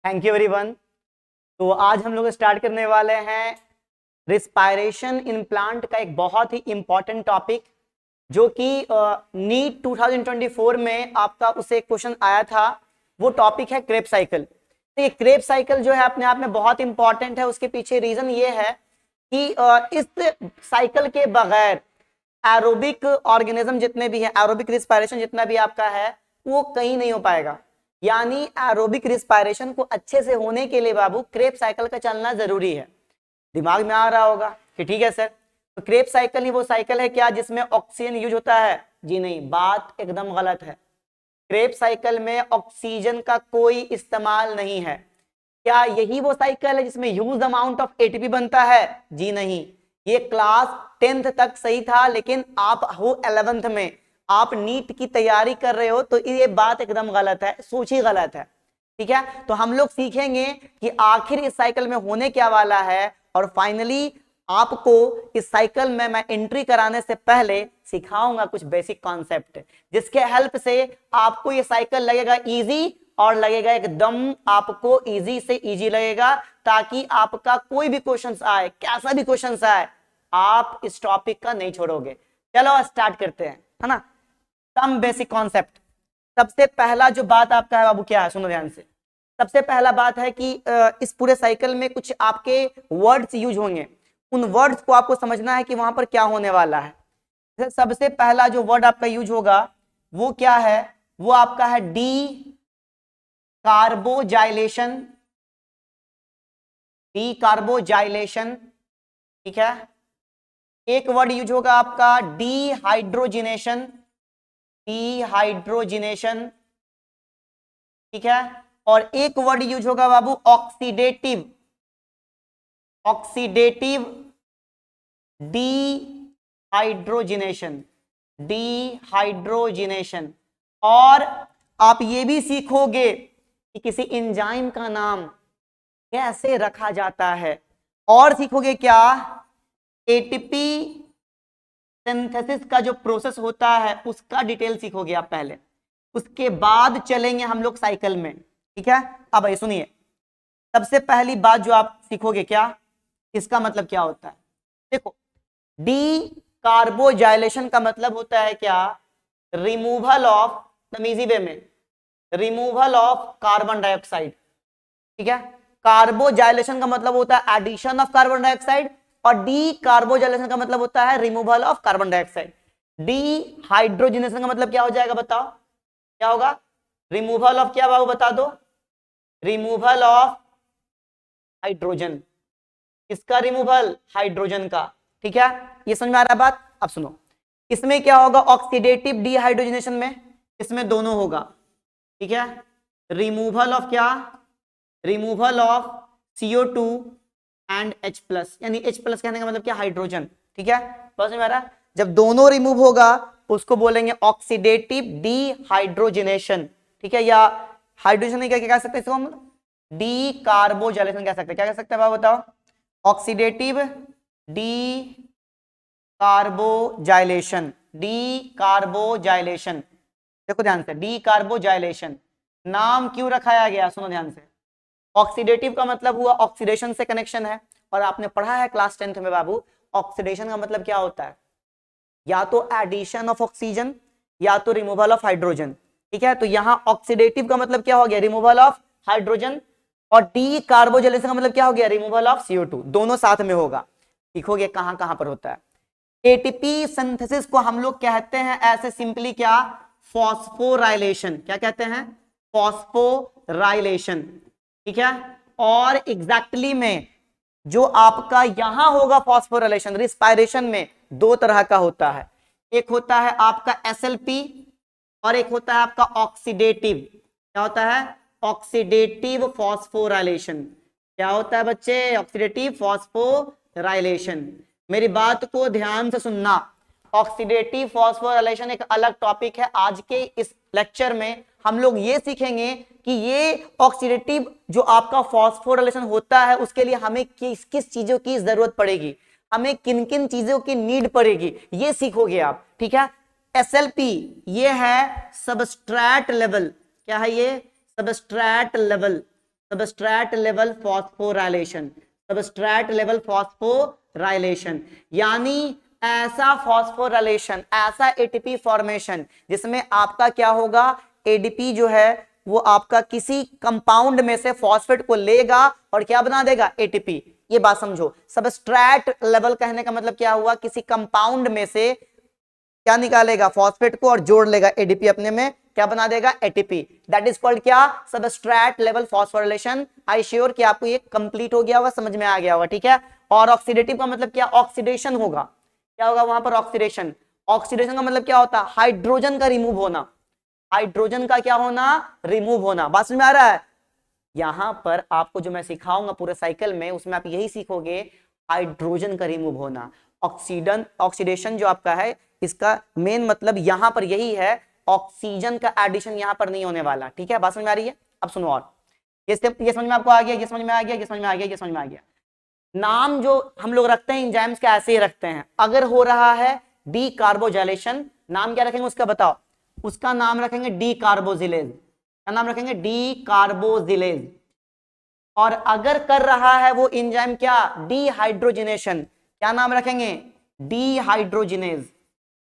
Thank you everyone. तो आज हम लोग स्टार्ट करने वाले हैं रिस्पायरेशन इन प्लांट का एक बहुत ही इंपॉर्टेंट टॉपिक, जो कि नीट 2024 में आपका उसे क्वेश्चन आया था। वो टॉपिक है क्रेब साइकिल। तो ये क्रेब साइकिल जो है अपने आप में बहुत इंपॉर्टेंट है। उसके पीछे रीजन ये है कि इस साइकिल के बगैर एरोबिक ऑर्गेनिज्म जितने भी है, एरोबिक रिस्पायरेशन जितना भी आपका है, वो कहीं नहीं हो पाएगा। यानी एरोबिक रिस्पायरेशन को अच्छे से होने के लिए बाबू क्रेब साइकिल का चलना जरूरी है। दिमाग में आ रहा होगा कि ठीक है सर, तो क्रेब साइकिल ही वो साइकिल है क्या जिसमें ऑक्सीजन यूज होता है? जी नहीं, बात एकदम गलत है। क्रेब साइकिल में ऑक्सीजन का कोई इस्तेमाल नहीं है। क्या यही वो साइकिल है जिसमें ह्यूज अमाउंट ऑफ एटीपी बनता है? जी नहीं। ये क्लास 10th तक सही था, लेकिन आप हो 11th में, आप नीट की तैयारी कर रहे हो, तो ये बात एकदम गलत है, सोच ही गलत है। ठीक है, तो हम लोग सीखेंगे कि आखिर इस साइकिल में होने क्या वाला है, और फाइनली आपको इस साइकिल में मैं एंट्री कराने से पहले सिखाऊंगा कुछ बेसिक कॉन्सेप्ट, जिसके हेल्प से आपको ये साइकिल लगेगा इजी, और लगेगा एकदम आपको इजी से इजी लगेगा, ताकि आपका कोई भी क्वेश्चन आए, कैसा भी क्वेश्चन आए, आप इस टॉपिक का नहीं छोड़ोगे। चलो स्टार्ट करते हैं, है ना। Some basic concept. सबसे पहला जो बात आपका है बाबू, क्या है? सुनो ध्यान से। सबसे पहला बात है कि इस पूरे साइकिल में कुछ आपके वर्ड्स यूज होंगे। उन वर्ड्स को आपको समझना है कि वहां पर क्या होने वाला है। सबसे पहला जो वर्ड आपका यूज होगा वो क्या है? वो आपका है डी कार्बोजाइलेशन। डी कार्बोजाइलेशन, ठीक है। एक वर्ड यूज होगा आपका डीहाइड्रोजिनेशन। डीहाइड्रोजिनेशन, ठीक है। और एक वर्ड यूज होगा बाबू ऑक्सीडेटिव। Oxidative dehydrogenation. डीहाइड्रोजिनेशन। और आप ये भी सीखोगे कि किसी एंजाइम का नाम कैसे रखा जाता है। और सीखोगे क्या? एटीपी सिंथेसिस का जो प्रोसेस होता है उसका डिटेल सीखोगे आप पहले, उसके बाद चलेंगे हम लोग साइकिल में। ठीक है, अब ये सुनिए। सबसे पहली बात जो आप सीखोगे, क्या इसका मतलब क्या होता है? देखो, डी कार्बोजाइलेशन का मतलब होता है क्या? रिमूवल ऑफ, तमीजी वे में, रिमूवल ऑफ कार्बन डाइऑक्साइड। ठीक है, कार्बोजाइलेशन का मतलब होता है एडिशन ऑफ कार्बन डाइऑक्साइड, और डी कार्बोजाइलेशन का मतलब होता है removal of carbon dioxide. D hydrogenation का मतलब क्या हो जाएगा? बताओ क्या होगा? रिमूवल ऑफ क्या बाबू, बता दो? Removal of hydrogen. किसका रिमूवल? हाइड्रोजन का। ठीक है, ये समझ में आ रहा है बात? अब सुनो, इसमें क्या होगा? ऑक्सीडेटिव डीहाइड्रोजनेशन में इसमें दोनों होगा। ठीक है, रिमूवल ऑफ क्या? Removal of CO2 and H+, यानी H+ कहने का मतलब क्या? हाइड्रोजन। ठीक है, समझ में आ रहा है? जब दोनों रिमूव होगा उसको बोलेंगे ऑक्सीडेटिव डीहाइड्रोजनेशन। ठीक है, या हाइड्रोजन क्या कह सकते हैं इसको हम? डी कार्बोजाइलेशन कह सकते हैं। क्या कह सकते हैं बाबू, बताओ? Oxidative decarboxylation. Decarboxylation, देखो ध्यान से, डी कार्बोजाइलेशन नाम क्यों रखाया गया? सुनो ध्यान से। ऑक्सीडेटिव का मतलब हुआ ऑक्सीडेशन से कनेक्शन है, और आपने पढ़ा है क्लास 10th में बाबू, ऑक्सीडेशन का मतलब क्या होता है? या तो एडिशन ऑफ ऑक्सीजन, या तो रिमूवल ऑफ हाइड्रोजन। ठीक है, तो यहां ऑक्सीडेटिव का मतलब क्या हो गया? Removal of hydrogen. और डी कार्बोजाइलेशन का मतलब क्या हो गया? Removal of CO2। दोनों साथ में होगा। सीखोगे कहां कहां पर होता है। एटीपी सिंथेसिस को हम लोग कहते हैं ऐसे सिंपली क्या? फॉस्फोराइलेशन। क्या कहते हैं? फॉस्फोराइलेशन। ठीक है, और एग्जैक्टली में जो आपका यहां होगा फॉस्फोराइलेशन रिस्पायरेशन में, दो तरह का होता है। एक होता है आपका SLP, और एक होता है आपका ऑक्सीडेटिव। क्या होता है? Oxidative phosphorylation. क्या होता है बच्चे? Oxidative phosphorylation. मेरी बात को ध्यान से सुनना। ऑक्सीडेटिव फॉस्फोराइलेशन एक अलग टॉपिक है। आज के इस लेक्चर में हम लोग ये सीखेंगे कि ये ऑक्सीडेटिव जो आपका फॉस्फोराइलेशन होता है उसके लिए हमें किस किस चीजों की जरूरत पड़ेगी, हमें किन किन चीजों की नीड पड़ेगी, ये सीखोगे आप। ठीक है, SLP ये है सबस्ट्रेट लेवल। क्या है ये? Substrate level. Substrate level phosphorylation, substrate level phosphorylation यानी ऐसा फॉस्फोराइलेशन, ऐसा एटीपी फॉर्मेशन जिसमें आपका क्या होगा, एडीपी जो है वो आपका किसी कंपाउंड में से फॉस्फेट को लेगा और क्या बना देगा, एटीपी। ये बात समझो, सबस्ट्रेट लेवल कहने का मतलब क्या हुआ, किसी कंपाउंड में से क्या निकालेगा, फॉस्फेट को, और जोड़ लेगा एडीपी अपने में, क्या बना देगा, एटीपी। दैट इज कॉल्ड क्या, substrate level phosphorylation. I sure कि आपको ये कंप्लीट हो गया होगा, समझ में आ गया होगा, ठीक है। और ऑक्सीडेटिव का मतलब क्या, ऑक्सीडेशन होगा, क्या होगा वहां पर, ऑक्सीडेशन। ऑक्सीडेशन का मतलब क्या होता है, हाइड्रोजन का रिमूव होना, हाइड्रोजन का क्या होना, रिमूव होना। बात समझ में आ रहा है। यहां पर आपको जो मैं सिखाऊंगा पूरे साइकिल में, उसमें आप यही सीखोगे, हाइड्रोजन का रिमूव होना। ऑक्सीडेशन जो आपका है, इसका मेन मतलब यहां पर यही है, ऑक्सीजन का एडिशन यहां पर नहीं होने वाला, ठीक है। बात समझ में आ रही है। अब सुनो, और ये समझ में आपको आ गया, ये समझ में आ गया, ये समझ में आ गया, ये समझ में आ गया। नाम जो हम लोग रखते हैं एंजाइम्स के, ऐसे ही रखते हैं। अगर हो रहा है डी कार्बोजाइलेशन, नाम क्या रखेंगे उसका, बताओ। उसका नाम रखेंगे डी कार्बोजिलेज। क्या नाम रखेंगे, डी कार्बोजिलेज। और अगर कर रहा है वो एंजाइम क्या, डीहाइड्रोजिनेशन, क्या नाम रखेंगे, डीहाइड्रोजिनेज।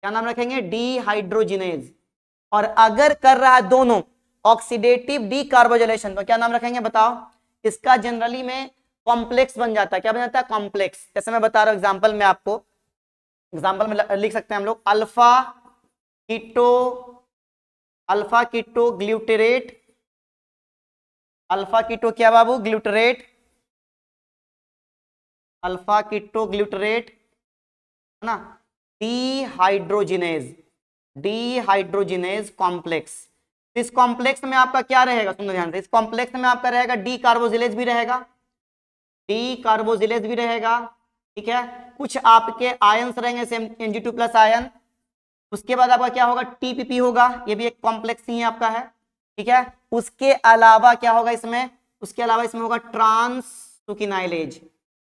क्या नाम रखेंगे, डीहाइड्रोजिनेज। और अगर कर रहा है दोनों, ऑक्सीडेटिव डीकार्बोजिलेशन, तो क्या नाम रखेंगे, बताओ। इसका जनरली में कॉम्प्लेक्स बन जाता है, क्या बन जाता है, कॉम्प्लेक्स। जैसे मैं बता रहा हूं एग्जांपल में आपको, एग्जांपल में लिख सकते हैं हम लोग, alpha keto, alpha keto glutarate, alpha keto क्या बाबू, ग्लूटरेट, अल्फा कीटो ग्लूटरेट, है ना, डीहाइड्रोजिनेज, डीहाइड्रोजिनेज कॉम्प्लेक्स। इस कॉम्प्लेक्स में आपका क्या रहेगा, सुनो ध्यान से, इस कॉम्प्लेक्स में आपका रहेगा डी कार्बोजिलेज भी रहेगा, डी कार्बोजिलेज भी रहेगा, ठीक है। कुछ आपके आयंस रहेंगे, सेम Mg2+ आयन। उसके बाद आपका क्या होगा, टीपीपी होगा, ये भी एक कॉम्प्लेक्स ही आपका है, ठीक है। उसके अलावा क्या होगा इसमें, उसके अलावा इसमें होगा ट्रांससुकिनाइलेज,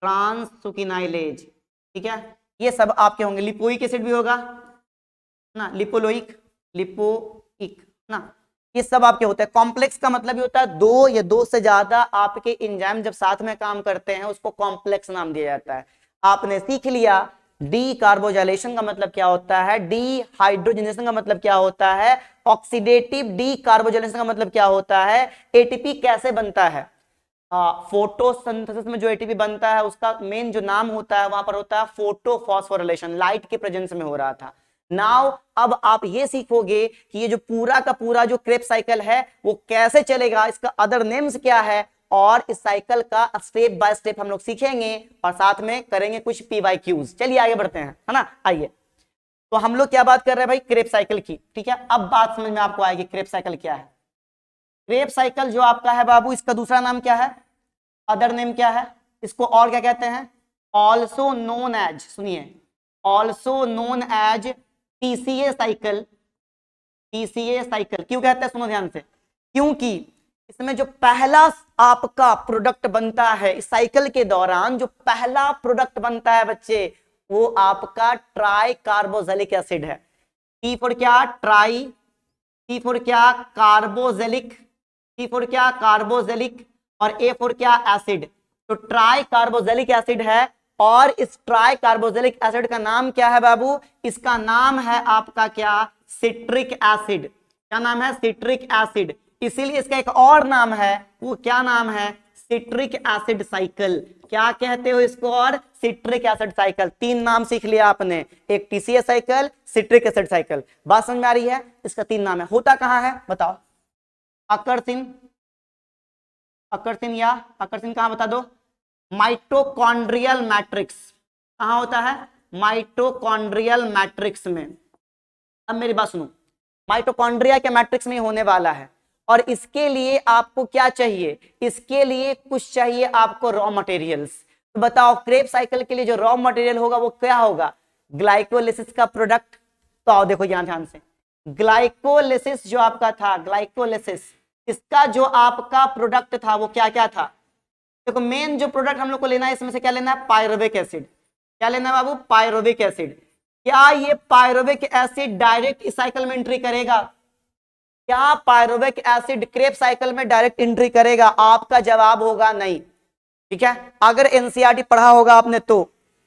ट्रांससुकिनाइलेज, ठीक है। ये सब आपके होंगे, लिपोइक एसिड भी होगा ना, लिपोलोइक, लिपोइक ना, ये सब आपके होते हैं। कॉम्प्लेक्स का मतलब ये होता है दो या दो से ज्यादा आपके एंजाइम जब साथ में काम करते हैं, उसको कॉम्प्लेक्स नाम दिया जाता है। आपने सीख लिया डी कार्बोजाइलेशन का मतलब क्या होता है, डी हाइड्रोजनेशन का मतलब क्या होता है, ऑक्सीडेटिव डी कार्बोजाइलेशन का मतलब क्या होता है, एटीपी कैसे बनता है। फोटोसिंथेसिस में जो एटीपी बनता है उसका मेन जो नाम होता है वहां पर होता है फोटोफॉस्फोराइलेशन, लाइट के प्रेजेंस में हो रहा था। नाउ अब आप ये सीखोगे कि ये जो पूरा का पूरा जो क्रेब साइकिल है वो कैसे चलेगा, इसका अदर नेम्स क्या है, और इस साइकिल का स्टेप बाय स्टेप हम लोग सीखेंगे और साथ में करेंगे कुछ PYQs। चलिए आगे बढ़ते हैं, है ना, आइए। तो हम लोग क्या बात कर रहे हैं भाई, क्रेब साइकिल की, ठीक है। अब बात समझ में आपको आएगी क्रेब साइकिल क्या है। क्रेब साइकिल जो आपका है बाबू, इसका दूसरा नाम क्या है, अदर नेम क्या है, इसको और क्या कहते हैं, ऑल्सो नोन एज, सुनिए, also known as TCA cycle. TCA cycle क्यों कहते हैं, सुनो ध्यान से, क्योंकि इसमें जो पहला आपका प्रोडक्ट बनता है इस साइकिल के दौरान, जो पहला प्रोडक्ट बनता है बच्चे, वो आपका ट्राई कार्बोजेलिक एसिड है। टी फॉर क्या, ट्राई, टी फॉर क्या, कार्बोजेलिक, टी फॉर क्या, कार्बोजेलिक, और ए फॉर क्या, एसिड। तो ट्राई कार्बोजेलिक एसिड है, और इस ट्राई कार्बोजेलिक एसिड का नाम क्या है बाबू, इसका नाम है आपका क्या, सिट्रिक एसिड। क्या नाम है, सिट्रिक एसिड। इसीलिए इसका एक और नाम है, वो क्या नाम है, सिट्रिक एसिड साइकिल। क्या कहते हो इसको, और सिट्रिक एसिड साइकिल। तीन नाम सीख लिया आपने, एक TCA cycle, citric acid cycle. बात समझ में आ रही है। इसका तीन नाम है, होता कहां है बताओ, अकर्षण, अकर्षण या अकर्षण कहां बता दो, माइटोकॉन्ड्रियल मैट्रिक्स। कहां होता है, माइटोकॉन्ड्रियल मैट्रिक्स में। अब मेरी बात सुनो, माइटोकॉन्ड्रिया के मैट्रिक्स में होने वाला है, और इसके लिए आपको क्या चाहिए, इसके लिए कुछ चाहिए आपको रॉ मटेरियल्स। तो बताओ क्रेब साइकिल के लिए जो रॉ मटेरियल होगा वो क्या होगा, ग्लाइकोलिसिस का प्रोडक्ट। तो आओ देखो यहां ध्यान से, ग्लाइकोलिसिस जो आपका था, ग्लाइकोलिसिस, इसका जो आपका प्रोडक्ट था वो क्या क्या था। देखो मेन जो प्रोडक्ट हम लोग को लेना है, इसमें से क्या लेना है, पायरुविक एसिड। क्या लेना है बाबू, पायरुविक एसिड। क्या ये पायरुविक एसिड डायरेक्ट इस साइकिल में एंट्री करेगा, क्या पायरुवेट एसिड क्रेब साइकिल में डायरेक्ट एंट्री करेगा? आपका जवाब होगा नहीं। ठीक है, अगर एनसीईआरटी पढ़ा होगा आपने तो।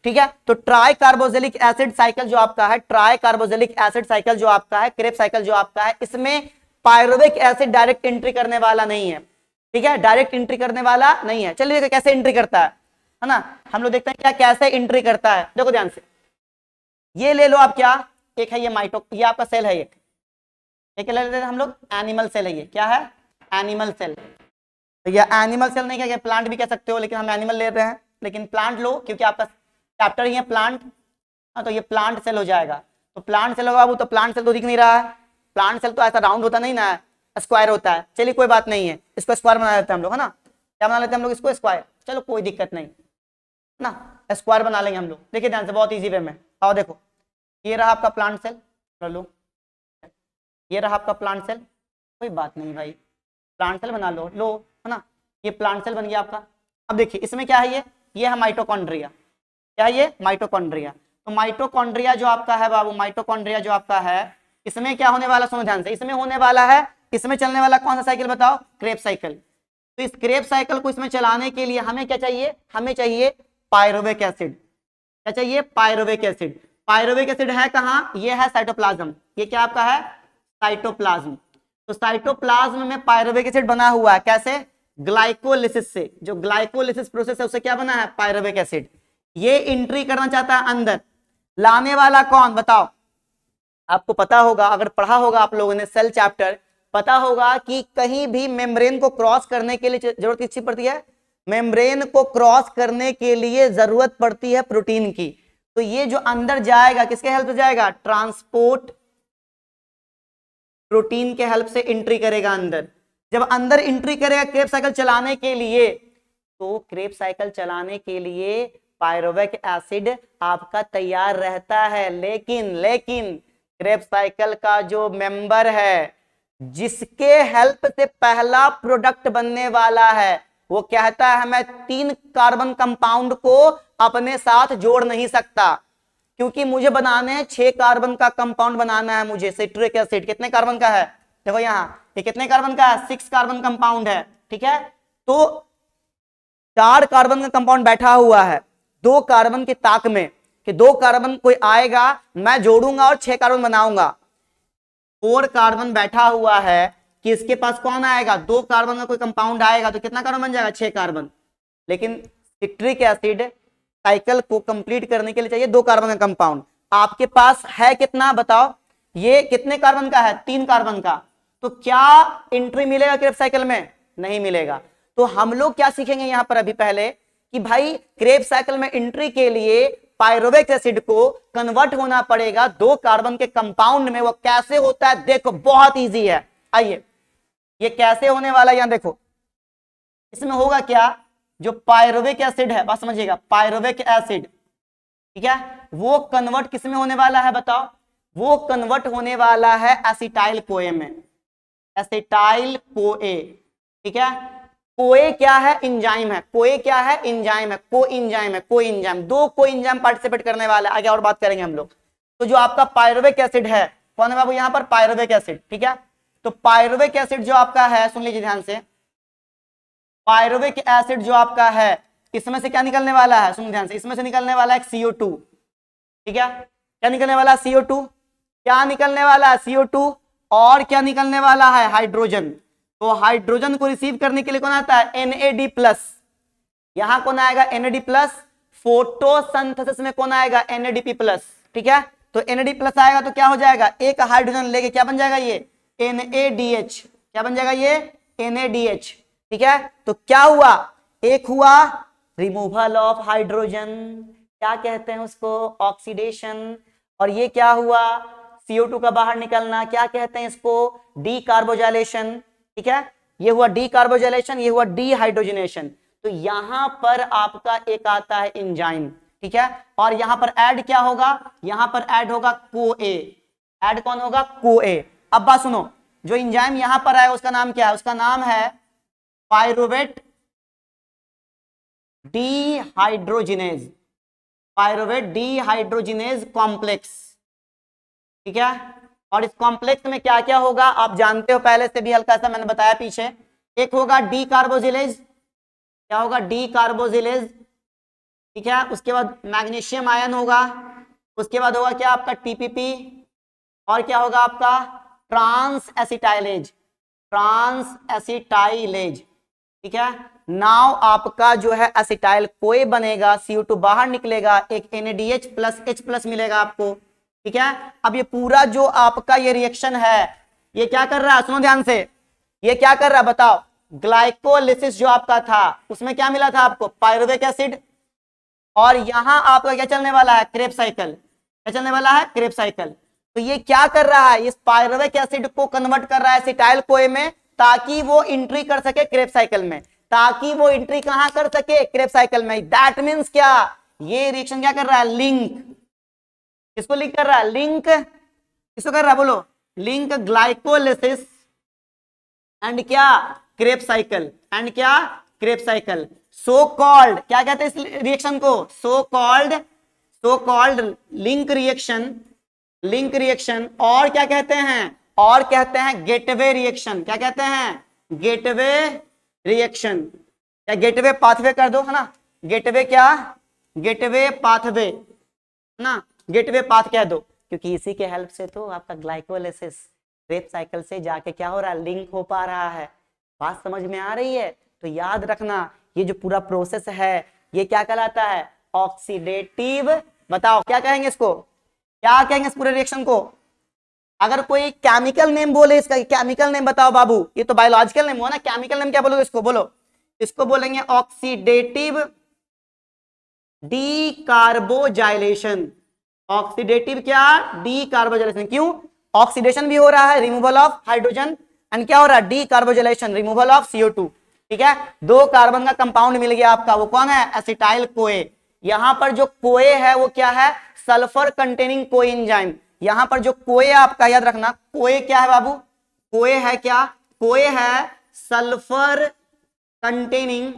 ठीक है, तो ट्राई कार्बोक्सिलिक एसिड साइकिल जो आपका है, ट्राई कार्बोक्सिलिक एसिड साइकिल जो आपका है, क्रेब साइकिल जो आपका है, इसमें पायरुवेट एसिड डायरेक्ट एंट्री करने वाला नहीं है। ठीक है, डायरेक्ट एंट्री करने वाला नहीं है। चलिए कैसे एंट्री करता है ना, हम लोग देखते हैं क्या कैसे एंट्री करता है। देखो ध्यान से, ये ले लो आप, क्या एक है ये माइटो, ये आपका सेल है, एक ले लेते हैं हम लोग, एनिमल सेल है। ये क्या है? Animal cell. तो ये एनिमल सेल नहीं क्या, प्लांट भी कह सकते हो, लेकिन हम एनिमल ले रहे हैं, लेकिन प्लांट लो क्योंकि आपका चैप्टर ही है प्लांट। हाँ, तो ये प्लांट सेल हो जाएगा। तो प्लांट सेल होगा वो, तो प्लांट सेल तो दिख नहीं रहा है। प्लांट सेल तो ऐसा राउंड होता नहीं ना, स्क्वायर होता है। चलिए कोई बात नहीं है, इसको स्क्वायर बना लेते हैं हम लोग, है ना। क्या बना लेते हैं हम लोग इसको? स्क्वायर। चलो कोई दिक्कत नहीं ना, स्क्वायर बना लेंगे हम लोग। देखिए ध्यान से, बहुत ईजी वे में। आओ देखो, ये रहा आपका प्लांट सेल, लो ये रहा आपका प्लांट सेल। कोई बात नहीं भाई, प्लांट सेल बना लो, लो, है ना। ये प्लांट सेल बन गया आपका। अब देखिए इसमें क्या है, ये है माइटोकॉन्ड्रिया। क्या है ये? माइटोकॉन्ड्रिया। तो माइटोकॉन्ड्रिया जो आपका है बाबू, माइटोकॉन्ड्रिया जो आपका है, इसमें क्या होने वाला? सुनो ध्यान से, इसमें होने वाला है, इसमें चलने वाला कौन सा साइकिल बताओ? Krebs cycle. तो इस क्रेब साइकिल को इसमें चलाने के लिए हमें क्या चाहिए? हमें चाहिए पायरुवेट एसिड। क्या चाहिए? Pyruvate acid. पायरुवेट एसिड है कहाँ? ये है साइटोप्लाज्म। ये क्या आपका है? साइटोप्लाज्म। तो साइटोप्लाज्म में पायरुवेट एसिड बना हुआ है, कैसे? ग्लाइकोलिसिस से। जो ग्लाइकोलिसिस प्रोसेस है उससे क्या बना है? Pyruvate acid. ये एंट्री करना चाहता है अंदर, लाने वाला कौन बताओ? आपको पता होगा, अगर पढ़ा होगा आप लोगों ने सेल चैप्टर, पता होगा कि कहीं भी मेम्ब्रेन को क्रॉस करने के लिए जरूरत किसकी पड़ती है? मेम्ब्रेन को क्रॉस करने के लिए जरूरत पड़ती है प्रोटीन की। तो ये जो अंदर जाएगा किसके हेल्प से जाएगा? ट्रांसपोर्ट प्रोटीन के हेल्प से एंट्री करेगा अंदर। जब अंदर एंट्री करेगा क्रेब साइकिल चलाने के लिए, तो क्रेब साइकिल चलाने के लिए पायरुवेट एसिड आपका तैयार रहता है। लेकिन क्रेब साइकिल का जो मेंबर है, जिसके हेल्प से पहला प्रोडक्ट बनने वाला है, वो कहता है मैं 3 कार्बन कंपाउंड को अपने साथ जोड़ नहीं सकता, क्योंकि मुझे बनाने हैं 6 कार्बन का कंपाउंड बनाना है मुझे। सिट्रिक एसिड कितने कार्बन का है? देखो यहां, ये कितने कार्बन का है? 6 कार्बन कंपाउंड है। ठीक है, तो 4 कार्बन का कंपाउंड बैठा हुआ है 2 कार्बन की ताक में, कि 2 कार्बन कोई आएगा, मैं जोड़ूंगा और 6 कार्बन बनाऊंगा। 4 कार्बन बैठा हुआ है कि इसके पास कौन आएगा? 2 कार्बन का कोई कंपाउंड आएगा तो कितना कार्बन बन जाएगा? 6 कार्बन। लेकिन सिट्रिक एसिड साइकिल को कंप्लीट करने के लिए चाहिए 2 कार्बन का कंपाउंड। आपके पास है कितना बताओ? ये कितने कार्बन का है? 3 कार्बन का। तो क्या एंट्री मिलेगा क्रेब साइकिल में? नहीं मिलेगा। तो हम लोग क्या सीखेंगे यहां पर अभी पहले, कि भाई क्रेब साइकिल में एंट्री के लिए पायरुवेट एसिड को कन्वर्ट होना पड़ेगा 2 कार्बन के कंपाउंड में। वो कैसे होता है? देखो बहुत इजी है। आइए, ये कैसे होने वाला है यहां देखो। इसमें होगा क्या? जो पायरुवेट एसिड है, बात समझिएगा, पायरुवेट एसिड, ठीक है, वो कन्वर्ट किस में होने वाला है बताओ? वो कन्वर्ट होने वाला है एसिटाइल कोए में, एसिटाइल कोए। ठीक है, कोए क्या है? इंजाइम है। कोए क्या है? इंजाइम है। को इंजाइम है, को इंजाइम, 2 को इंजाइम पार्टिसिपेट करने वाला है। आगे और बात करेंगे हम लोग। तो जो आपका पायरुवेट एसिड है, कौन है बाबू यहां पर? Pyruvate acid. ठीक है, तो पायरुवेट एसिड जो आपका है, सुन लीजिए ध्यान से, पायरुवेट एसिड जो आपका है, इसमें से क्या निकलने वाला है? सुन ध्यान से, इसमें से निकलने वाला है CO2। ठीक है, क्या निकलने वाला है? CO2। क्या निकलने वाला है? CO2। और क्या निकलने वाला है? हाइड्रोजन। तो हाइड्रोजन को रिसीव करने के लिए कौन आता है? NAD+। यहां कौन आएगा? NAD+। फोटोसिंथेसिस में कौन आएगा? NADP+। ठीक है, तो NAD+ आएगा तो क्या हो जाएगा? एक हाइड्रोजन लेके क्या बन जाएगा? ये NADH। क्या बन जाएगा? ये NADH। ठीक है, तो क्या हुआ? एक हुआ रिमूवल ऑफ हाइड्रोजन, क्या कहते हैं उसको? ऑक्सीडेशन। और ये क्या हुआ? CO2 का बाहर निकलना, क्या कहते हैं इसको? डीकार्बोजाइलेशन। ठीक है, ये हुआ डीकार्बोजाइलेशन, ये हुआ डीहाइड्रोजनेशन। तो यहां पर आपका एक आता है एंजाइम। ठीक है, और यहां पर ऐड क्या होगा? यहां पर ऐड होगा कोए। ऐड कौन होगा? कोए। अब बात सुनो, जो एंजाइम यहां पर आएगा उसका नाम क्या है? उसका नाम है pyruvate dehydrogenase, pyruvate dehydrogenase complex. ठीक है, और इस कॉम्प्लेक्स में क्या क्या होगा आप जानते हो पहले से भी, हल्का सा मैंने बताया पीछे। एक होगा डी कार्बोजिलेज, क्या होगा, डी कार्बोजिलेज, ठीक है। उसके बाद मैग्नीशियम आयन होगा, उसके बाद होगा क्या आपका टीपीपी, और क्या होगा आपका ट्रांस एसिटाइलेज, ट्रांस एसिटाइलेज, ठीक है। नाउ आपका जो है एसिटाइल कोई बनेगा, CO2 बाहर निकलेगा, एक NaDH प्लस H प्लस मिलेगा आपको, ठीक है। अब ये पूरा जो आपका ये रिएक्शन है ये क्या कर रहा है, सुनो ध्यान से, ये क्या कर रहा है बताओ, ग्लाइकोलिसिस जो आपका था उसमें क्या मिला था आपको, पायरुवेट एसिड, और यहां आपका क्या चलने वाला है, क्रेब साइकिल, क्या चलने वाला है, क्रेब साइकिल। तो ये क्या कर रहा है, इस पायरुवेट एसिड को कन्वर्ट कर रहा है एसिटाइल कोए में, ताकि वो एंट्री कर सके क्रेब साइकिल में, ताकि वो एंट्री कहां कर सके, क्रेब साइकिल में। दैट मींस क्या, ये रिएक्शन क्या कर रहा है, लिंक, किसको लिंक कर रहा है, लिंक किसको कर रहा है, बोलो, लिंक ग्लाइकोलिसिस एंड क्या, क्रेब साइकिल, एंड क्या, क्रेब साइकिल। सो कॉल्ड, क्या कहते हैं इस रिएक्शन को, so called link reaction, link reaction, और क्या कहते हैं, और कहते हैं गेटवे रिएक्शन, क्या कहते हैं, गेटवे रिएक्शन, या गेटवे पाथवे कर दो, है ना, गेटवे क्या, गेटवे पाथवे, है ना, गेटवे पाथ कह दो, क्योंकि इसी के हेल्प से तो आपका ग्लाइकोलिसिस क्रेब साइकिल से जाके क्या हो रहा है, लिंक हो पा रहा है। बात समझ में आ रही है, तो याद रखना ये जो पूरा प्रोसेस है ये क्या कहलाता है, ऑक्सीडेटिव, बताओ क्या कहेंगे इसको, क्या कहेंगे इस पूरे रिएक्शन को, अगर कोई केमिकल नेम बोले इसका, केमिकल नेम बताओ बाबू, ये तो बायोलॉजिकल नेम हुआ ना, केमिकल नेम क्या बोलोगे इसको, बोलो, इसको बोलेंगे ऑक्सीडेटिव डीकार्बोजाइलेशन, ऑक्सीडेटिव क्या, डीकार्बोजाइलेशन, क्यों, ऑक्सीडेशन भी हो रहा है, रिमूवल ऑफ हाइड्रोजन, एंड क्या हो रहा है, डीकार्बोजाइलेशन, रिमूवल ऑफ CO2, ठीक है। दो कार्बन का कंपाउंड मिल गया आपका, वो कौन है, एसिटाइल कोए। यहां पर जो कोए है वो क्या है, सल्फर कंटेनिंग कोएंजाइम, यहां पर जो कोए आपका, याद रखना कोए क्या है बाबू, कोए है क्या, कोए है sulphur containing,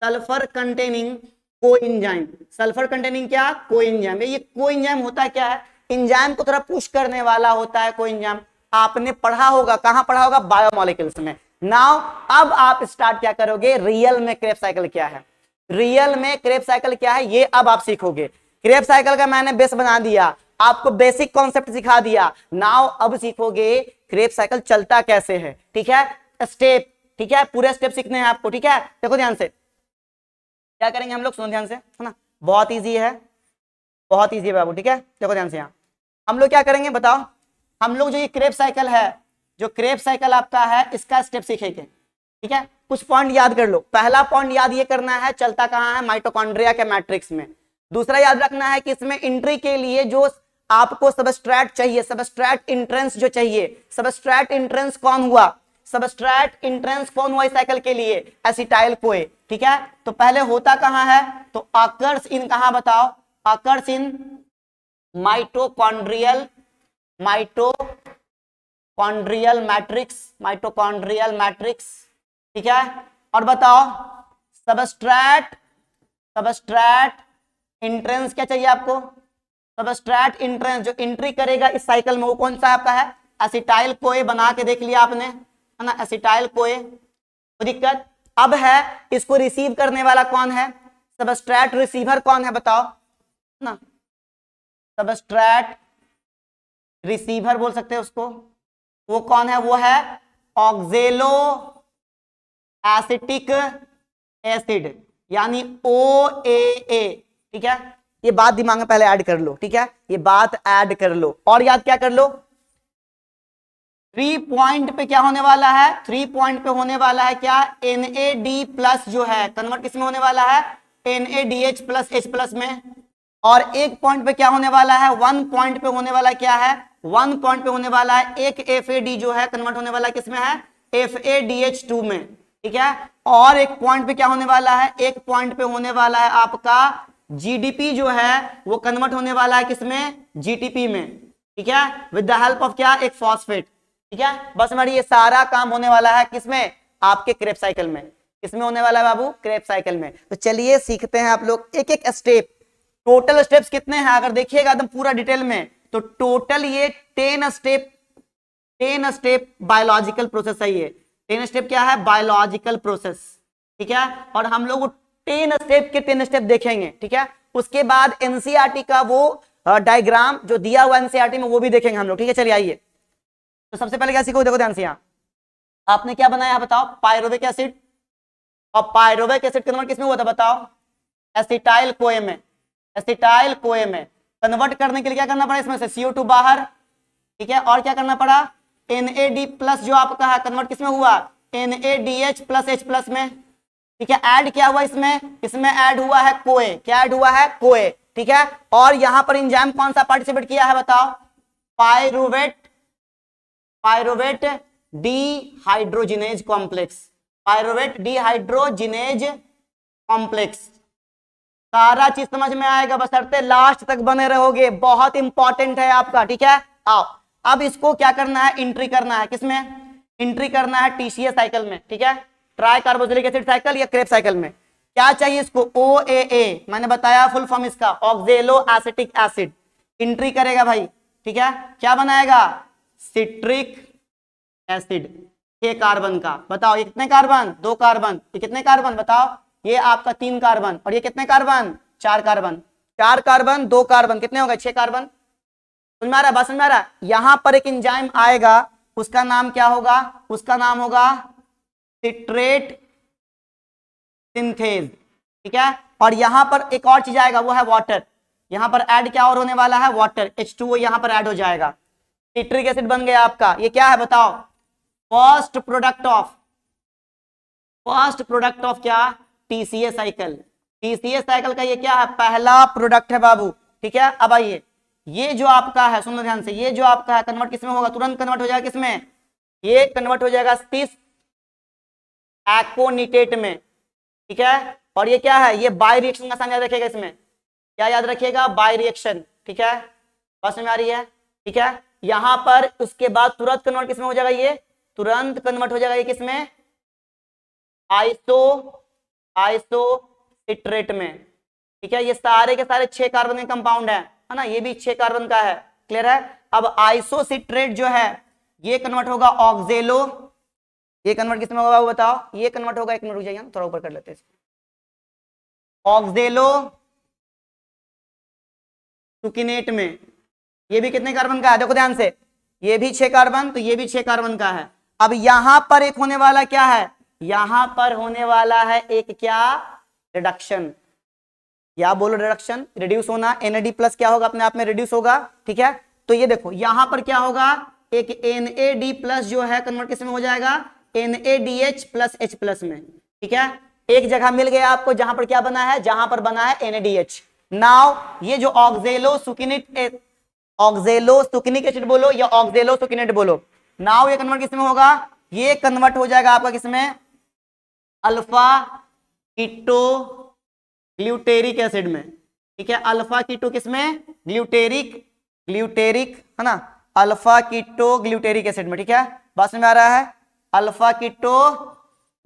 sulphur containing coenzyme, sulphur containing क्या, कोएंजाइम। ये कोएंजाइम होता है क्या है, एंजाइम को थोड़ा पुश करने वाला होता है कोएंजाइम, आपने पढ़ा होगा, कहां पढ़ा होगा, बायोमोलिक्यूल्स में। नाउ अब आप स्टार्ट क्या करोगे, रियल में क्रेब साइकिल क्या है, रियल में क्रेब साइकिल क्या है ये अब आप सीखोगे। क्रेब साइकिल का मैंने बेस बना दिया, आपको बेसिक कॉन्सेप्ट सिखा दिया, नाउ अब सीखोगे क्रेब साइकिल चलता कैसे है, ठीक है, स्टेप, ठीक है, पूरे स्टेप सीखने हैं आपको, ठीक है। देखो ध्यान से क्या करेंगे हम लोग, सुनो ध्यान से, है ना, बहुत इजी है, बहुत इजी है बाबू, ठीक है। देखो ध्यान से, यहाँ हम लोग क्या करेंगे बताओ, हम लोग जो ये क्रेब साइकिल है, जो क्रेब साइकिल आपका है इसका स्टेप सीखेंगे, ठीक है। कुछ पॉइंट याद कर लो, पहला पॉइंट याद ये करना है चलता कहां है, माइटोकॉन्ड्रिया के मैट्रिक्स में। दूसरा याद रखना है कि इसमें एंट्री के लिए जो आपको सबस्ट्रेट चाहिए, सबस्ट्रेट इंट्रेंस जो चाहिए, सबस्ट्रेट इंट्रेंस कौन हुआ, सबस्ट्रेट इंट्रेंस कौन हुआ इस साइकिल के लिए, एसिटाइल कोए, ठीक है। तो पहले होता कहां है, तो अकर्स इन कहां बताओ, occurs in mitochondrial, mitochondrial matrix, mitochondrial matrix, ठीक है। और बताओ सबस्ट्रेट, सबस्ट्रेट इंट्रेंस क्या चाहिए आपको, सबस्ट्रेट इंट्रेंस जो एंट्री करेगा इस साइकिल में वो कौन सा आपका है, एसिटाइल कोए, बना के देख लिया आपने, है ना, एसिटाइल कोए, कोई दिक्कत। अब है इसको रिसीव करने वाला कौन है, सबस्ट्रेट रिसीवर कौन है बताओ ना, सबस्ट्रेट रिसीवर बोल सकते हैं उसको, वो कौन है, वो है ऑक्जेलो एसिटिक एसिड, यानी OAA, ठीक है। ये बात दिमाग में पहले ऐड कर लो, ठीक है, ये बात ऐड कर लो, और याद क्या कर लो, 3 पॉइंट पे क्या होने वाला है, 3 पॉइंट पे होने वाला है क्या, NAD प्लस जो है कन्वर्ट किसमें होने वाला है, NADH प्लस H प्लस में। और एक पॉइंट पे क्या होने वाला है, 1 पॉइंट पे होने वाला क्या है, 1 पॉइंट पे होने वाला है एक FAD जो है कन्वर्ट होने वाला किसमें है, FADH2 में, ठीक है। और एक पॉइंट पे क्या होने वाला है, एक पॉइंट पे होने वाला है आपका GDP जो है वो कन्वर्ट होने वाला है किसमें, GTP में, ठीक है, विद द हेल्प ऑफ क्या, एक फॉस्फेट, ठीक है। बस हमारी ये सारा काम होने वाला है किसमें, आपके क्रेब साइकिल में, किसमें होने वाला है बाबू, क्रेब साइकिल में। तो चलिए सीखते हैं आप लोग एक एक स्टेप, टोटल स्टेप्स कितने हैं अगर देखिएगा एकदम पूरा डिटेल में, तो टोटल ये 10 स्टेप 10 स्टेप बायोलॉजिकल प्रोसेस है ये। 10 स्टेप क्या है? बायोलॉजिकल प्रोसेस, ठीक है। और हम लोग 10 स्टेप के 10 स्टेप देखेंगे, ठीक है। उसके बाद एनसीईआरटी का वो डायग्राम जो दिया हुआ एनसीईआरटी में वो भी देखेंगे हम लोग, ठीक है। चलिए आइए, तो सबसे पहले क्या सीखो, देखो ध्यान से। यहाँ आपने क्या बनाया बताओ? पायरुवेक एसिड। और पायरुवेक एसिड कन्वर्ट किसमें हुआ था बताओ? एसिटाइल कोए में। एसिटाइल कोए में कन्वर्ट करने के लिए क्या करना पड़ा? इसमें से CO2 बाहर, ठीक है। और क्या करना पड़ा? NAD प्लस जो आपका है कन्वर्ट किसमें हुआ? NADH प्लस H प्लस में, ठीक है। ऐड क्या हुआ इसमें? इसमें ऐड हुआ है कोए। क्या ऐड हुआ है? कोए, ठीक है। और यहां पर एंजाइम कौन सा पार्टिसिपेट किया है बताओ? Pyruvate, pyruvate dehydrogenase complex. Pyruvate dehydrogenase complex. सारा चीज समझ में आएगा, बशर्ते लास्ट तक बने रहोगे, बहुत इंपॉर्टेंट है आपका, ठीक है। आओ अब इसको क्या करना है? एंट्री करना है। किसमें एंट्री करना है? TCA साइकिल में, ठीक है। ट्राई कार्बोक्सिलिक एसिड साइकिल या क्रेब साइकिल में। क्या चाहिए इसको? OAA, मैंने बताया फुल फॉर्म इसका, ऑक्जेलो एसिटिक एसिड। एंट्री करेगा भाई, ठीक है। क्या बनाएगा? Citric acid. 6 कार्बन का। बताओ ये कितने कार्बन? 2 कार्बन। ये कितने कार्बन बताओ? ये आपका 3 कार्बन। और ये कितने कार्बन? 4 कार्बन। 4 कार्बन 2 कार्बन कितने हो गए? 6 कार्बन। समझ में आ रहा है? बात समझ में आ रहा है? यहां पर एक एंजाइम आएगा, उसका नाम क्या होगा? उसका नाम होगा सिट्रेट सिंथेज, ठीक है। और यहां पर एक और चीज आएगा, वो है वाटर। यहां पर ऐड क्या और होने वाला है? वाटर, H2O यहां पर ऐड हो जाएगा। सिट्रिक एसिड बन गया आपका। ये क्या है बताओ? First product of, first product of क्या? TCA cycle. TCA साइकिल का ये क्या है? पहला प्रोडक्ट है बाबू, ठीक है। अब आइए, ये जो आपका है, सुनो ध्यान से, ये जो आपका है कन्वर्ट किसमें होगा? तुरंत कन्वर्ट हो जाएगा किसमें? ये कन्वर्ट हो जाएगा सिस एकोनिटेट में, ठीक है। और ये क्या है? ये बाय रिएक्शन का साइन याद रखिएगा। इसमें क्या याद रखिएगा? बाय रिएक्शन, ठीक है। बात समझ में आ रही है? ठीक है। यहां पर उसके बाद तुरंत कन्वर्ट किसमें हो जाएगा? ये तुरंत कन्वर्ट हो जाएगा ये किसमें? आइसो सिट्रेट में, ठीक है। ये सारे के सारे 6 कार्बन के कंपाउंड है ना। ये भी 6 कार्बन का है, क्लियर है। अब आइसोसिट्रेट जो है ये कन्वर्ट होगा ऑक्जेलो। ये कन्वर्ट किसमें होगा बताओ? ये कन्वर्ट होगा, एक मिनट रुक जाइए, थोड़ा ऊपर कर लेते हैं, ऑक्जेलो सुकिनेट में। ये भी कितने कार्बन का है? देखो ध्यान से, ये भी 6 कार्बन, तो ये भी 6 कार्बन का है। अब यहां पर एक होने वाला क्या है? यहां पर होने वाला है एक क्या? रिडक्शन। क्या बोलो? रिडक्शन, रिड्यूस होना। NAD प्लस क्या होगा? अपने आप में रिड्यूस होगा, ठीक है। तो ये देखो यहां पर क्या होगा? एक NAD प्लस जो है कन्वर्ट किसमें हो जाएगा? NADH प्लस H प्लस में, ठीक है। एक जगह मिल गया आपको जहां पर क्या बना है? जहां पर बना है NADH। नाउ ये जो ऑक्जेलो सुकिनिक, ऑक्जेलो सुकिनिक एसिड बोलो या ऑक्जेलो सुकिनेट बोलो, नाउ ये कन्वर्ट किसमें होगा? ये कन्वर्ट हो जाएगा आपका किसमें? अल्फा कीटो ग्लूटेरिक एसिड में, ठीक है। अल्फा कीटो किसमें? ग्लूटेरिक, ग्लूटेरिक है ना, अल्फा कीटो ग्लूटेरिक एसिड में, ठीक है। बात में आ रहा है? अल्फा कीटो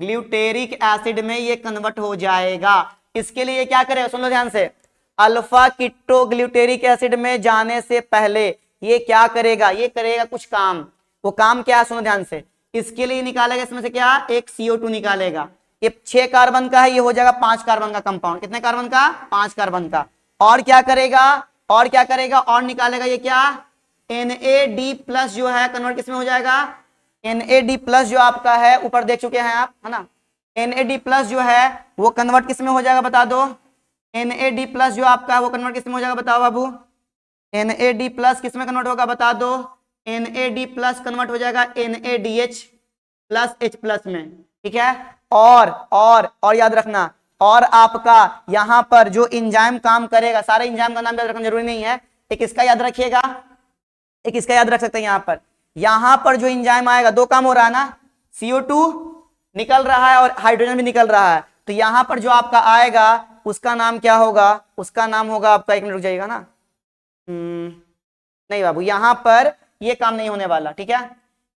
ग्लूटेरिक एसिड में ये कन्वर्ट हो जाएगा। इसके लिए क्या करें? सुन लो ध्यान से, अल्फा कीटो ग्लूटेरिक एसिड में जाने से पहले ये क्या करेगा? ये करेगा कुछ काम। वो काम क्या है? सुनो ध्यान से, इसके लिए निकालेगा इसमें से क्या? एक CO2 निकालेगा। ये 6 कार्बन का है, ये हो जाएगा 5 कार्बन का कंपाउंड। कितने कार्बन का? 5 कार्बन का। और क्या करेगा? और क्या करेगा? और निकालेगा ये क्या? NAD प्लस जो है कन्वर्ट किसमें हो जाएगा? NAD प्लस जो आपका है, ऊपर देख चुके हैं आप, है ना। NAD प्लस जो है वो कन्वर्ट किसमें हो जाएगा बता दो? NAD प्लस जो आपका है वो कन्वर्ट किसमें हो जाएगा बताओ बाबू? NAD प्लस किसमें कन्वर्ट होगा बता दो? NAD प्लस कन्वर्ट हो जाएगा NADH प्लस H प्लस में, ठीक है। और याद रखना, और आपका यहां पर जो एंजाइम काम करेगा, सारे एंजाइम का नाम याद रखना जरूरी नहीं है, एक इसका याद रखिएगा, एक इसका याद रख सकते हैं। यहां पर जो एंजाइम आएगा, 2 काम हो रहा है ना, CO2 निकल रहा है और हाइड्रोजन भी निकल रहा है, तो यहां पर जो आपका आएगा उसका नाम क्या होगा? उसका नाम होगा आपका, एक मिनट रुक जाइएगा ना, नहीं बाबू, यहां पर ये काम नहीं होने वाला, ठीक है।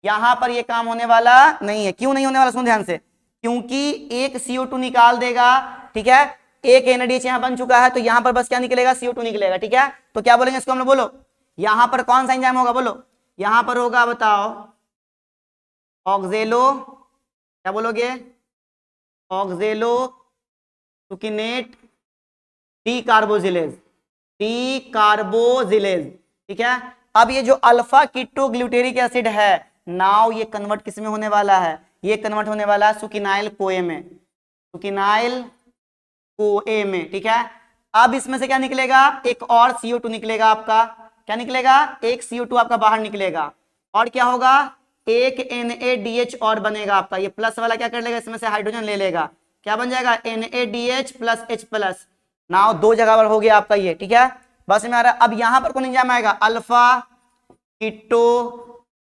यहां पर ये काम होने वाला नहीं है। क्यों नहीं होने वाला? सुनो ध्यान से, क्योंकि एक CO2 निकाल देगा, ठीक है। एक NADH यहां बन चुका है, तो यहां पर बस क्या निकलेगा? CO2 निकलेगा, ठीक है। तो क्या बोलेंगे इसको हम लोग? बोलो यहां पर कौन सा एंजाइम होगा? बोलो यहां पर होगा, बताओ, ऑक्जेलो, क्या बोलोगे, ऑक्जेलो सुकिनेट डी कार्बोजिलेज, डी कार्बोजिलेज, ठीक है। अब ये जो अल्फा कीटोग्लूटेरिक एसिड है, नाउ ये कन्वर्ट किस में होने वाला है, ये कन्वर्ट होने वाला है सुकिनाइल कोए में, सुकिनाइल कोए में, ठीक है। अब इसमें से क्या निकलेगा, एक और CO2 निकलेगा आपका, क्या निकलेगा, एक CO2 आपका बाहर निकलेगा, और क्या होगा, एक NaDH और बनेगा आपका, ये प्लस वाला क्या कर लेगा, इसमें से हाइड्रोजन ले लेगा, क्या बन जाएगा, NaDH plus H plus. Now दो जगह पर हो गया आपका ये, ठीक है, बस में आ रहा। अब यहां पर कौन एंजाइम आएगा, alpha keto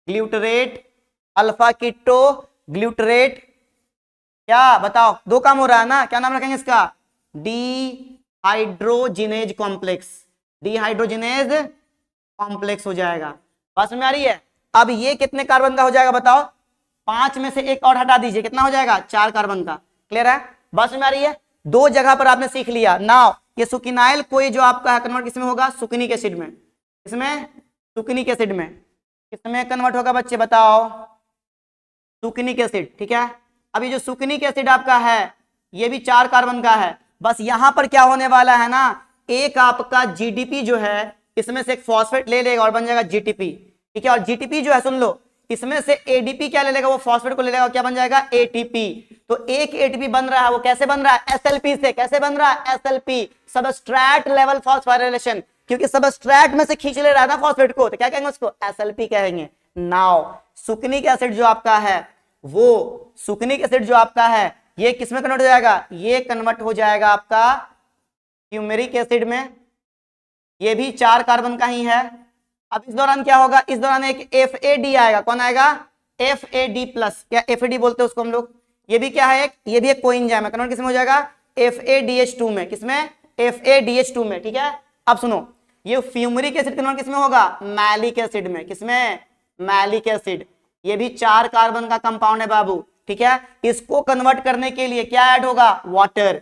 glutarate, alpha keto glutarate, क्या बताओ, दो काम हो रहा है ना, क्या नाम रखेंगे इसका, डीहाइड्रोजिनेज कॉम्प्लेक्स, डीहाइड्रोजिनेज कॉम्प्लेक्स हो जाएगा, बस में आ रही है। अब ये कितने कार्बन का हो जाएगा बताओ, 5 में से एक और हटा दीजिए, कितना हो जाएगा, 4 कार्बन का, क्लियर है, बस में आ रही है। दो जगह पर आपने सीख लिया। नाउ ये सुकिनाइल कोई जो आपका है कन्वर्ट किसमें होगा, सुकनिक एसिड में, इसमें सुकनिक एसिड में, किसमें कन्वर्ट होगा बच्चे बताओ, सुकनिक एसिड, ठीक है। अब ये जो सुकनिक एसिड आपका है ये भी 4 कार्बन का है, बस यहां पर क्या होने वाला है ना, एक आपका जीडीपी जो है इसमें से एक फॉस्फेट ले लेगा और बन जाएगा जीटीपी, ठीक है। और जीटीपी जो है सुन लो, इसमें से एडीपी क्या ले लेगा, वो फॉस्फेट को ले लेगा, क्या बन जाएगा, एटीपी। तो एक एटीपी बन रहा है, वो कैसे बन रहा है, एसएलपी से, कैसे बन रहा है, एसएलपी, सबस्ट्रेट लेवल फॉस्फोराइलेशन, क्योंकि सबस्ट्रेट में से खींच ले रहा है ना फॉस्फेट को, तो क्या कहेंगे उसको, एसएलपी कहेंगे। नाउ सुकनिक एसिड जो आपका है, वो सुकनिक एसिड जो आपका है ये किसमें कन्वर्ट हो जाएगा, ये कन्वर्ट हो जाएगा आपका फ्यूमेरिक एसिड में, ये भी 4 कार्बन का ही है। अब इस दौरान क्या होगा, इस दौरान एक FAD आएगा, कौन आएगा, FAD प्लस, क्या FAD बोलते हैं उसको हम लोग, ये भी क्या है, ये भी एक कोएंजाइम है, कन्वर्ट किसमें हो जाएगा, FADH2 में, किसमें, FADH2 में, ठीक है। अब सुनो, ये फ्यूमेरिक एसिड कन्वर्ट किसमें होगा, मैलिक एसिड में, किसमें, मैलिक एसिड, ये भी 4 कार्बन का कंपाउंड है बाबू, ठीक है। इसको कन्वर्ट करने के लिए क्या ऐड होगा, वाटर,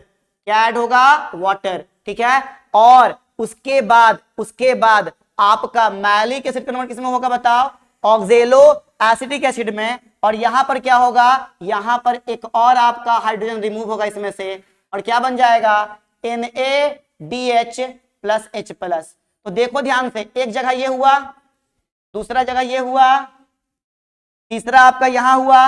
क्या ऐड होगा, वाटर, ठीक है। और उसके बाद आपका मैलिक एसिड कन्वर्ट किसमें होगा बताओ, ऑक्जेलो एसिटिक एसिड में, और यहां पर क्या होगा, यहां पर एक और आपका हाइड्रोजन रिमूव होगा इसमें से, और क्या बन जाएगा, NaDH प्लस H प्लस। तो देखो ध्यान से, एक जगह ये हुआ, दूसरा जगह ये हुआ, तीसरा आपका यहां हुआ,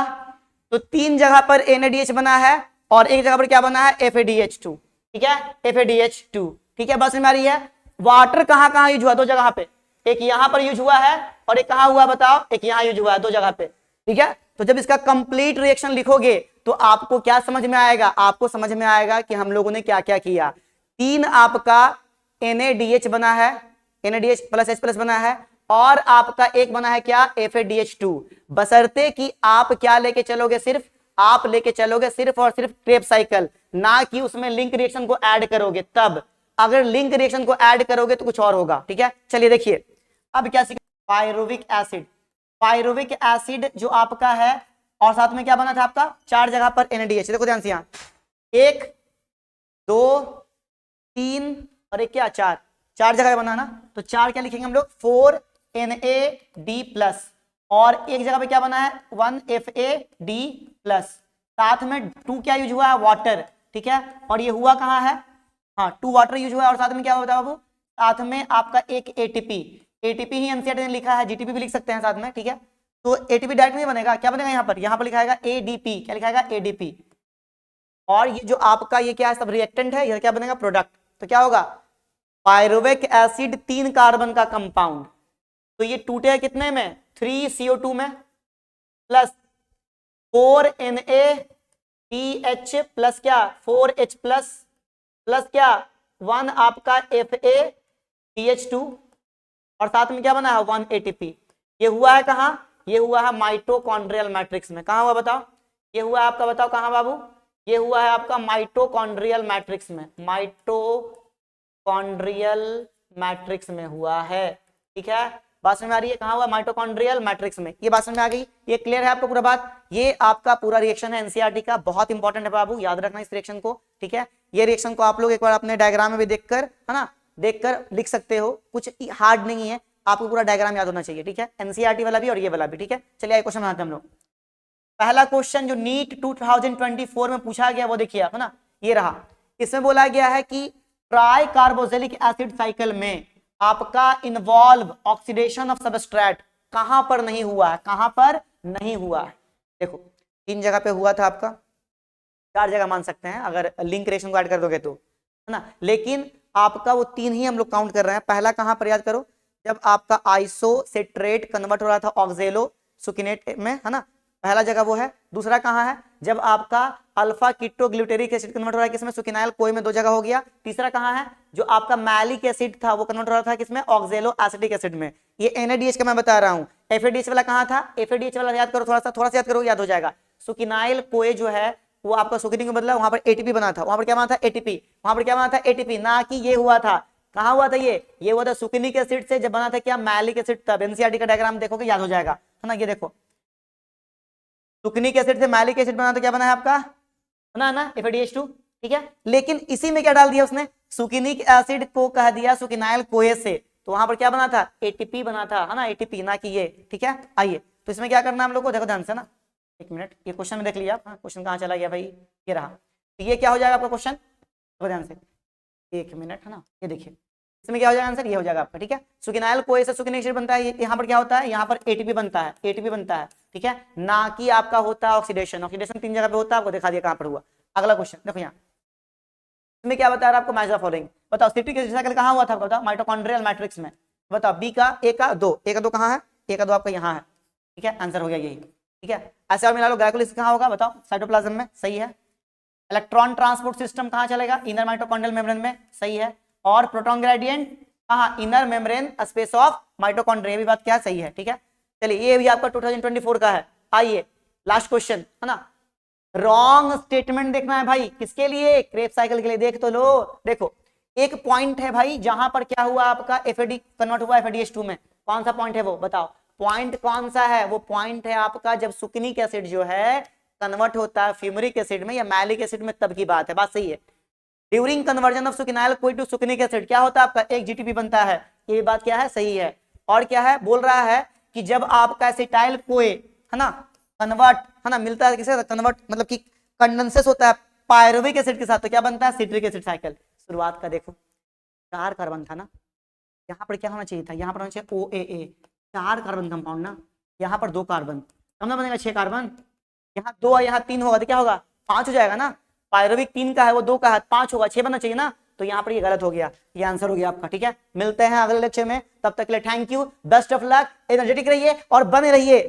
तो 3 जगह पर NaDH बना है, और एक जगह पर क्या बना है, FADH2, ठीक है, FADH2, ठीक है, बस में आ रही है। वाटर कहां यूज हुआ, 2 जगह पे, एक यहां पर यूज हुआ है और एक कहां हुआ बताओ, एक यहां यूज हुआ है, 2 जगह पे, ठीक है। तो जब इसका कंप्लीट रिएक्शन लिखोगे तो आपको क्या समझ में आएगा, आपको समझ में आएगा कि हम लोगों ने क्या क्या किया। 3 आपका NaDH बना है, NaDH प्लस H प्लस बना है, और आपका एक बना है क्या, FADH2, बशर्ते कि आप क्या लेके चलोगे, सिर्फ आप लेके चलोगे सिर्फ और सिर्फ क्रेब साइकिल, ना कि उसमें लिंक रिएक्शन को ऐड करोगे। तब अगर लिंक रिएक्शन को ऐड करोगे तो कुछ और होगा, ठीक है। चलिए देखिए अब क्या सीखा, पायरुविक एसिड, पायरुविक एसिड जो आपका है, और साथ में क्या बना था आपका, 4 जगह पर NaDH, देखो ध्यान से, यहां 1 2 3 और एक क्या, 4 जगह बना ना, तो 4 क्या लिखेंगे हम लोग, 4NaD प्लस, और एक जगह पे क्या बना है, 1FAD प्लस, साथ में 2 क्या यूज हुआ है, वाटर, ठीक है। और ये हुआ कहाँ है, हाँ 2 वाटर यूज हुआ है, और साथ में क्या हुआ बाबू, साथ में आपका एक ATP, ATP ही एनसीईआरटी ने लिखा है, GTP भी लिख सकते हैं साथ में, ठीक है। तो ATP डायरेक्ट नहीं बनेगा, क्या बनेगा, यहाँ पर लिखाएगा ADP, क्या लिखाएगा, ADP, और ये जो आपका ये क्या है, सब रिएक्टेंट है, ये क्या बनेगा, प्रोडक्ट। तो क्या होगा, पायरुविक एसिड 3 कार्बन का कंपाउंड, तो ये टूटे कितने में, 3 CO2 में, प्लस 4 NaDH प्लस क्या, 4H प्लस, प्लस क्या 1 आपका FADH2, और साथ में क्या बना है, 1 ATP। ये हुआ है कहाँ, ये हुआ है माइटोकॉन्ड्रियल मैट्रिक्स में, कहाँ हुआ बताओ, ये हुआ है आपका, बताओ कहाँ बाबू, ये हुआ है आपका माइटोकॉन्ड्रियल मैट्रिक्स में, माइटोकॉन्ड्रियल मैट्रिक्स में हुआ है, ठीक है। बात समझ में आ रही है, कहाँ हुआ, माइटोकॉन्ड्रियल मैट्रिक्स में, ये बात समझ में आ गई, ये क्लियर है आपको पूरा बात। ये आपका पूरा रिएक्शन है एनसीईआरटी का, बहुत इंपॉर्टेंट है बाबू, याद रखना इस रिएक्शन को, ठीक है। ये रिएक्शन को आप लोग एक बार अपने डायग्राम में भी देखकर, है ना, देखकर लिख सकते हो, कुछ हार्ड नहीं है, आपको पूरा डायग्राम याद होना चाहिए, ठीक है, एनसीईआरटी वाला भी और ये वाला भी, ठीक है। चलिए क्वेश्चन बनाते हैं हम लोग। पहला क्वेश्चन जो नीट 2024 में पूछा गया वो देखिए आप, है ना, ये रहा। इसमें बोला गया है कि ट्राई कार्बोक्सिलिक एसिड साइकिल में आपका इन्वॉल्व ऑक्सीडेशन ऑफ सबस्ट्रेट कहां पर नहीं हुआ है, कहां पर नहीं हुआ है। देखो 3 जगह पे हुआ था आपका, 4 जगह मान सकते हैं अगर लिंक रिएक्शन को ऐड कर दोगे तो, है ना, लेकिन आपका वो 3 ही हम लोग काउंट कर रहे हैं। पहला कहां पर याद करो, जब आपका आइसोसेट्रेट कन्वर्ट हो रहा था ऑक्जेलो सुकिनेट में, है ना, पहला जगह वो है। दूसरा कहां है, जब आपका अल्फा कीटोग्लूटेरिक एसिड कन्वर्ट हो रहा है किसमें, सुकिनाइल कोई में, 2 जगह हो गया। तीसरा कहां है, जो आपका मैलिक एसिड था वो कन्वर्ट हो रहा था किसमें, ऑक्जेलो एसिटिक एसिड में। ये NADH का मैं बता रहा हूं। FADH वाला कहां था, FADH वाला याद करो, थोड़ा सा याद करो, याद हो जाएगा। सुकिनाइल कोई जो है वो आपका सुकिनिक में बदला, वहां पर ATP बना था, वहां पर क्या बना था, ATP, वहां पर क्या बना था, ATP, ना कि ये हुआ था, कहां हुआ था, ये हुआ था सुकिनिक एसिड से, जब बना था क्या, मैलिक एसिड था। NCERT का डायग्राम देखोगे याद हो जाएगा, है ना। ये देखो सुकिनिक एसिड से मैलिक एसिड बना तो क्या बना है आपका, बना है ना, FADH2, ठीक है। लेकिन इसी में क्या डाल दिया उसने, सुकिनिक एसिड को कह दिया सुकिनाइल कोए से, तो वहां पर क्या बना था, ATP बना था, है ना, ATP, ना कि ये, ठीक है। आइए तो इसमें क्या करना है हम लोग को, देखो ध्यान से ना, 1 मिनट, ये क्वेश्चन में देख लिया आप, क्वेश्चन कहाँ चला गया भाई, ये रहा। तो ये क्या हो जाएगा आपका क्वेश्चन, देखो ध्यान से, 1 मिनट, है ना, ये देखिए इसमें क्या हो जाएगा आंसर, ये हो जाएगा आपका, ठीक है। सुकिनाइल कोए से सुकिनिक एसिड बनता है, यहाँ पर क्या होता है, यहाँ पर ATP बनता है, ATP बनता है, ठीक है, ना कि आपका होता है ऑक्सीडेशन। ऑक्सीडेशन 3 जगह पे होता है, आपको दिखा दिया कहां पर हुआ। अगला क्वेश्चन देखो यहाँ, इसमें क्या बता रहा है आपको, मैच द फॉलोइंग, बताओ सिट्रिक एसिड साइकिल कहां हुआ था, बताओ माइटोकॉन्ड्रियल मैट्रिक्स में, बताओ बी का, ए का 2, ए का 2 कहां है, ए का 2 आपका यहाँ है, ठीक है, आंसर हो गया यही, ठीक है। ऐसे और मिला लो, ग्लाइकोलिसिस कहां होगा, बताओ साइटोप्लाज्म में, सही है। इलेक्ट्रॉन ट्रांसपोर्ट सिस्टम कहां चलेगा, इनर माइटोकॉन्ड्रियल मेम्ब्रेन में, सही है। और प्रोटॉन ग्रेडियंट कहां, inner membrane space of mitochondria, भी बात क्या है, सही है, ठीक है। चलिए ये भी आपका 2024 का है। आइए लास्ट क्वेश्चन, है ना, रॉन्ग स्टेटमेंट देखना है भाई, किसके लिए, क्रेब्स साइकिल के लिए। देख तो लो, देखो एक पॉइंट है भाई जहां पर क्या हुआ आपका, FAD कन्वर्ट हुआ FADH2 में, कौन सा पॉइंट है वो बताओ, पॉइंट कौन सा है, वो पॉइंट है आपका जब सुकिनिक एसिड जो है कन्वर्ट होता है फ्यूमरिक एसिड में या मैलिक एसिड में, तब की बात है, बात सही है। ड्यूरिंग कन्वर्जन ऑफ सुकिनाइल कोई टू सुकिनिक एसिड क्या होता है आपका, एक GTP बनता है, ये बात क्या है, सही है। और क्या है, बोल रहा है कि जब आपका एसिटाइल कोए, है ना, कन्वर्ट, है ना, मिलता है किसे, कन्वर्ट मतलब कि कंडेंसेस होता है पायरुविक एसिड के साथ, तो क्या बनता है, सिट्रिक एसिड साइकिल। शुरुआत का देखो 4 कार्बन था ना, यहाँ पर क्या होना चाहिए था, यहाँ पर होना चाहिए OAA, 4 कार्बन कंपाउंड ना, यहाँ पर 2 कार्बन, तब ना बनेगा 6 कार्बन, यहाँ 2 और यहाँ 3 होगा तो क्या होगा, 5 हो जाएगा ना। पायरुविक 3 का है, वो 2 का है, 5 होगा, 6 बनना चाहिए ना, तो यहाँ पर ये गलत हो गया, ये आंसर हो गया आपका, ठीक है। मिलते हैं अगले लेक्चर में, तब तक के लिए thank you, best of luck, energetic रहिए और बने रहिए।